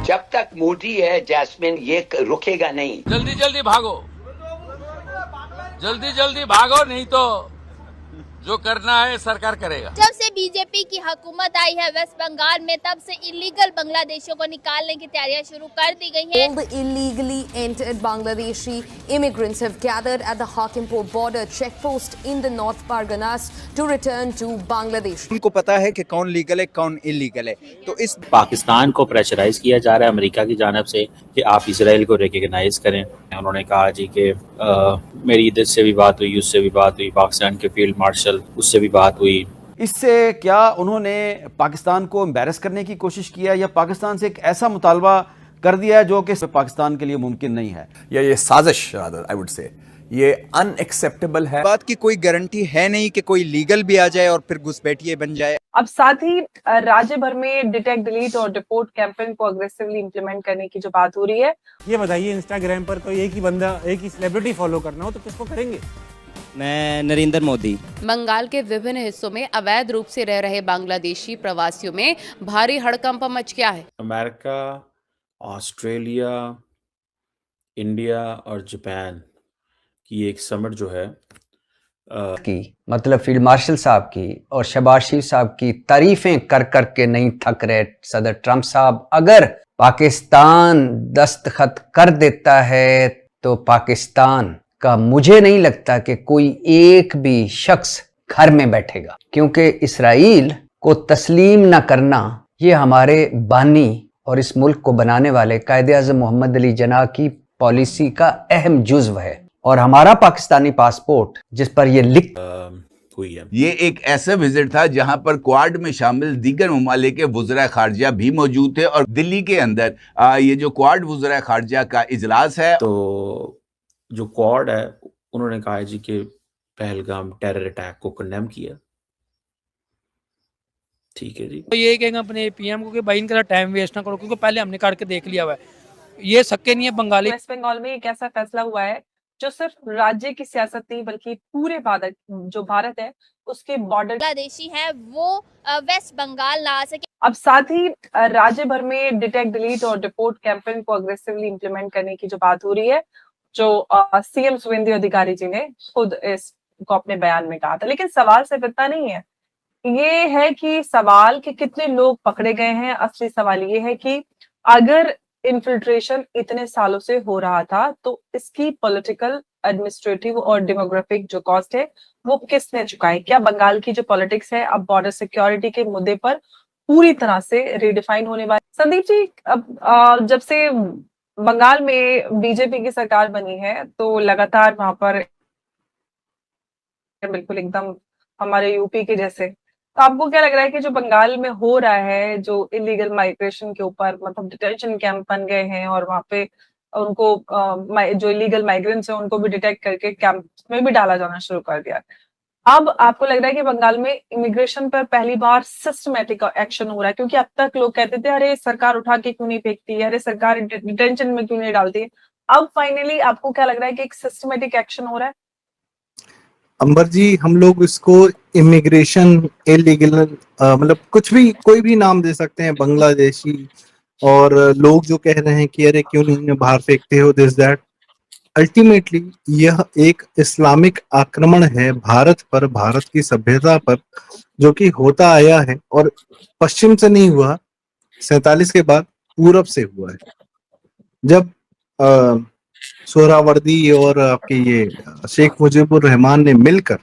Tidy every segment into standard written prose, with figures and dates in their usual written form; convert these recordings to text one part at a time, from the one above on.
जब तक मोदी है जैस्मिन ये रुकेगा नहीं। जल्दी जल्दी भागो, जल्दी जल्दी भागो, नहीं तो जो करना है सरकार करेगा। जब से बीजेपी की हुकूमत आई है वेस्ट बंगाल में, तब से इलीगल बांग्लादेशियों को निकालने की तैयारियां शुरू कर दी गई हैं। All the illegally entered Bangladeshi immigrants have gathered at the Hakimpur border checkpost in the North Parganas to return to Bangladesh. उनको पता है कि कौन लीगल है कौन इलीगल है, तो इस पाकिस्तान को प्रेशराइज किया जा रहा है अमेरिका की जानिब से कि आप इसराइल को रिकग्नाइज करें। उन्होंने कहा जी कि मेरी इधर से भी बात हुई, उससे भी बात हुई, पाकिस्तान के फील्ड मार्शल उससे भी बात हुई। इससे क्या उन्होंने पाकिस्तान को एम्बैरस करने की कोशिश किया या पाकिस्तान से एक ऐसा मुतालबा कर दिया है जो कि पाकिस्तान के लिए मुमकिन नहीं है? या ये साजिश आई वुड से ये अनएक्सेप्टेबल है। बात की कोई गारंटी है नहीं कि कोई लीगल भी आ जाए और फिर घुसपैठिए बन जाए। अब साथ ही राज्य भर में डिटेक्ट, डिलीट और डिपोर्ट कैंपेन को अग्रेसिवली इंप्लीमेंट करने की जो बात हो रही है। ये बताइए, इंस्टाग्राम पर कोई एक ही बंदा, एक ही सेलिब्रिटी फॉलो करना हो तो किसको करेंगे? मैं नरेंद्र मोदी। बंगाल के विभिन्न हिस्सों में अवैध रूप से रह रहे बांग्लादेशी प्रवासियों में भारी हड़कंप मच गया है। अमेरिका, ऑस्ट्रेलिया, इंडिया और जापान की एक समिट जो है की मतलब फील्ड मार्शल साहब की और शहबाज शरीफ साहब की तारीफें कर कर के नहीं थक रहे सदर ट्रंप साहब। अगर पाकिस्तान दस्तखत कर देता है तो पाकिस्तान का मुझे नहीं लगता कि कोई एक भी शख्स घर में बैठेगा, क्योंकि इसराइल को तस्लीम न करना ये हमारे बानी और इस मुल्क को बनाने वाले कायदे आज़म मोहम्मद अली जिन्ना की पॉलिसी का अहम जुज़्व है। और हमारा पाकिस्तानी पासपोर्ट जिस पर ये लिख हुई है, ये एक ऐसा विजिट था जहां पर क्वाड में शामिल दीगर ममालिक के वज़रा खारजा भी मौजूद थे और दिल्ली के अंदर ये जो क्वाड वज़रा खारजा का इजलास है, तो जो क्वाड है उन्होंने कहा जी कि पहलगाम टेरर अटैक को कंडेम किया। ठीक है जी, तो ये कहेंगे अपने पीएम को कि भाई इनका टाइम वेस्ट ना करो, क्योंकि पहले हमने करके देख लिया हुआ है, ये सक्के नहीं है बंगाली। वेस्ट बंगाल में एक ऐसा फैसला हुआ है जो सिर्फ राज्य की सियासत नहीं बल्कि पूरे भारत है उसके बॉर्डर बांग्लादेशी है वो वेस्ट बंगाल ना आ सके। अब साथ ही राज्य भर में डिटेक्ट, डिलीट और डिपोर्ट कैंपेन को अग्रेसिवली इंप्लीमेंट करने की जो बात हो रही है, जो सीएम शुवेंदु अधिकारी जी ने खुद इसको अपने बयान में कहा था। लेकिन सवाल सिर्फ इतना नहीं है, ये है कि सवाल कि कितने लोग पकड़े गए हैं। असली सवाल ये है कि अगर इन्फिल्ट्रेशन इतने सालों से हो रहा था तो इसकी पॉलिटिकल, एडमिनिस्ट्रेटिव और डेमोग्राफिक जो कॉस्ट है वो किसने चुकाई? क्या बंगाल की जो पॉलिटिक्स है अब बॉर्डर सिक्योरिटी के मुद्दे पर पूरी तरह से रिडिफाइन होने वाली? संदीप जी, अब जब से बंगाल में बीजेपी की सरकार बनी है तो लगातार वहां पर बिल्कुल एकदम हमारे यूपी के जैसे, तो आपको क्या लग रहा है कि जो बंगाल में हो रहा है, जो इलीगल माइग्रेशन के ऊपर मतलब डिटेंशन कैंप बन गए हैं और वहां पे उनको जो इलीगल माइग्रेंट्स हैं उनको भी डिटेक्ट करके कैंप में भी डाला जाना शुरू कर दिया, अब आपको लग रहा है कि बंगाल में इमिग्रेशन पर पहली बार सिस्टमैटिक एक्शन हो रहा है? क्योंकि अब तक लोग कहते थे अरे सरकार उठा के क्यों नहीं फेंकती, अरे सरकार डिटेंशन में क्यों नहीं डालती, अब फाइनली आपको क्या लग रहा है कि एक सिस्टमैटिक एक्शन हो रहा है? अंबर जी, हम लोग इसको इमिग्रेशन इलीगल मतलब कुछ भी कोई भी नाम दे सकते हैं, बांग्लादेशी, और लोग जो कह रहे हैं कि अरे क्यों नहीं बाहर फेंकते हो, दिस दैट, अल्टीमेटली यह एक इस्लामिक आक्रमण है भारत पर, भारत की सभ्यता पर, जो कि होता आया है और पश्चिम से नहीं हुआ, 47 के बाद पूरब से हुआ है। जब सोहरावर्दी और आपके ये शेख मुजीबुर रहमान ने मिलकर,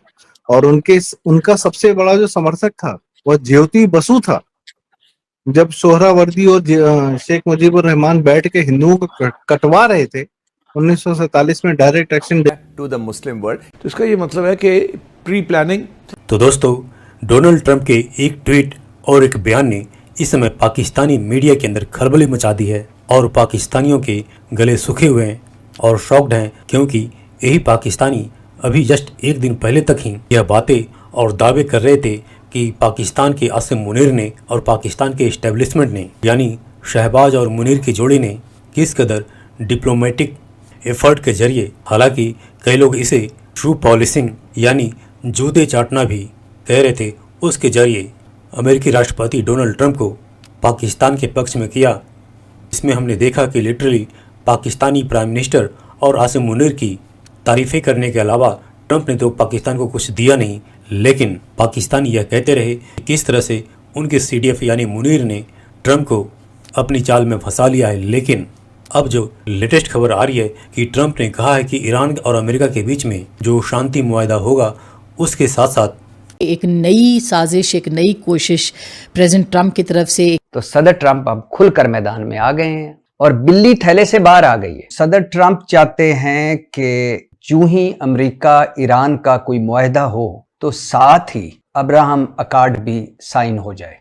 और उनका सबसे बड़ा जो समर्थक था वह ज्योति बसु था। जब सोहरावर्दी और शेख मुजीबुर रहमान बैठ के हिंदुओं को कटवा रहे थे 1947 में direct action to the Muslim world, तो इसका ये मतलब है कि प्री प्लानिंग। तो दोस्तों, डोनाल्ड ट्रंप के एक ट्वीट और एक बयान ने इस समय पाकिस्तानी मीडिया के अंदर खलबली मचा दी है और पाकिस्तानियों के गले सूखे हुए हैं और शॉक्ड हैं, क्योंकि यही पाकिस्तानी अभी जस्ट एक दिन पहले तक ही यह बातें और दावे कर रहे थे कि पाकिस्तान के आसिम मुनीर ने और पाकिस्तान के इस्टेब्लिशमेंट ने, यानी शहबाज और मुनीर की जोड़ी ने किस कदर डिप्लोमेटिक एफर्ट के जरिए, हालांकि कई लोग इसे ट्रू पॉलिसिंग यानी जूते चाटना भी कह रहे थे, उसके जरिए अमेरिकी राष्ट्रपति डोनाल्ड ट्रंप को पाकिस्तान के पक्ष में किया इसमें हमने देखा कि लिटरली पाकिस्तानी प्राइम मिनिस्टर और आसिम मुनीर की तारीफें करने के अलावा ट्रंप ने तो पाकिस्तान को कुछ दिया नहीं, लेकिन पाकिस्तानी यह कहते रहे कि किस तरह से उनके CDF यानी मुनीर ने ट्रंप को अपनी चाल में फंसा लिया है। लेकिन अब जो लेटेस्ट खबर आ रही है कि ट्रंप ने कहा है कि ईरान और अमेरिका के बीच में जो शांति मुआहदा होगा उसके साथ साथ एक नई साजिश, एक नई कोशिश प्रेसिडेंट ट्रंप की तरफ से। तो सदर ट्रंप अब खुलकर मैदान में आ गए हैं और बिल्ली थैले से बाहर आ गई है। सदर ट्रंप चाहते हैं कि यूं ही अमेरिका ईरान का कोई मुआहदा हो तो साथ ही अब्राहम अकॉर्ड भी साइन हो जाए,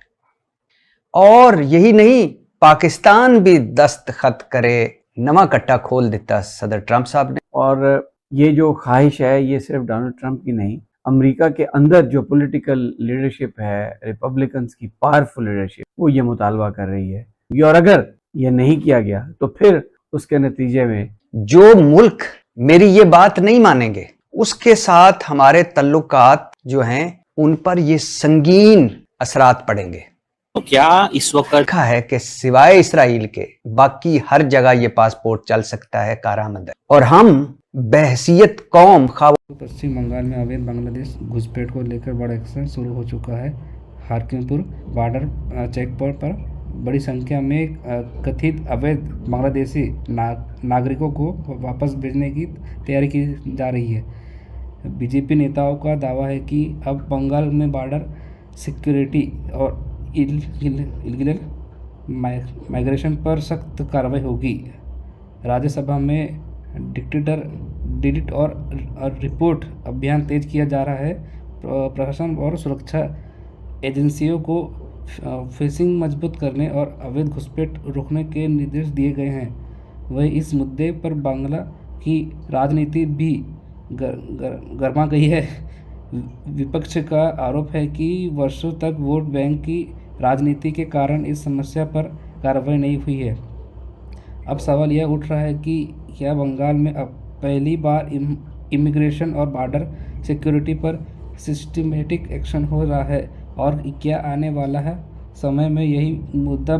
और यही नहीं पाकिस्तान भी दस्तखत करे। नवा कट्टा खोल देता सदर ट्रंप साहब ने। और ये जो ख्वाहिश है ये सिर्फ डोनाल्ड ट्रंप की नहीं, अमेरिका के अंदर जो पॉलिटिकल लीडरशिप है, रिपब्लिकन्स की पावरफुल लीडरशिप, वो ये मुतालबा कर रही है। और अगर ये नहीं किया गया तो फिर उसके नतीजे में जो मुल्क मेरी ये बात नहीं मानेंगे उसके साथ हमारे तल्लुकात जो हैं उन पर ये संगीन असरात पड़ेंगे। तो क्या इस वक्त लिखा है कि सिवाय इसराइल के बाकी हर जगह ये पासपोर्ट चल सकता है, कारआमद है, और हम बहसियत कौम पश्चिम बंगाल में अवैध बांग्लादेश घुसपैठ को लेकर बड़ा एक्शन शुरू हो चुका है। हाकिमपुर बॉर्डर चेक पोस्ट पर बड़ी संख्या में कथित अवैध बांग्लादेशी नागरिकों को वापस भेजने की तैयारी की जा रही है। बीजेपी नेताओं का दावा है कि अब बंगाल में बॉर्डर सिक्योरिटी और इलीगल माइग्रेशन पर सख्त कार्रवाई होगी। राज्यसभा में डिलीट और रिपोर्ट अभियान तेज किया जा रहा है। प्रशासन और सुरक्षा एजेंसियों को फेंसिंग मजबूत करने और अवैध घुसपैठ रोकने के निर्देश दिए गए हैं। वहीं इस मुद्दे पर बांग्ला की राजनीति भी गरमा गई है। विपक्ष का आरोप है कि वर्षों तक वोट बैंक की राजनीति के कारण इस समस्या पर कार्रवाई नहीं हुई है। अब सवाल यह उठ रहा है कि क्या बंगाल में अब पहली बार इमिग्रेशन और बॉर्डर सिक्योरिटी पर सिस्टमेटिक एक्शन हो रहा है, और क्या आने वाला है समय में यही मुद्दा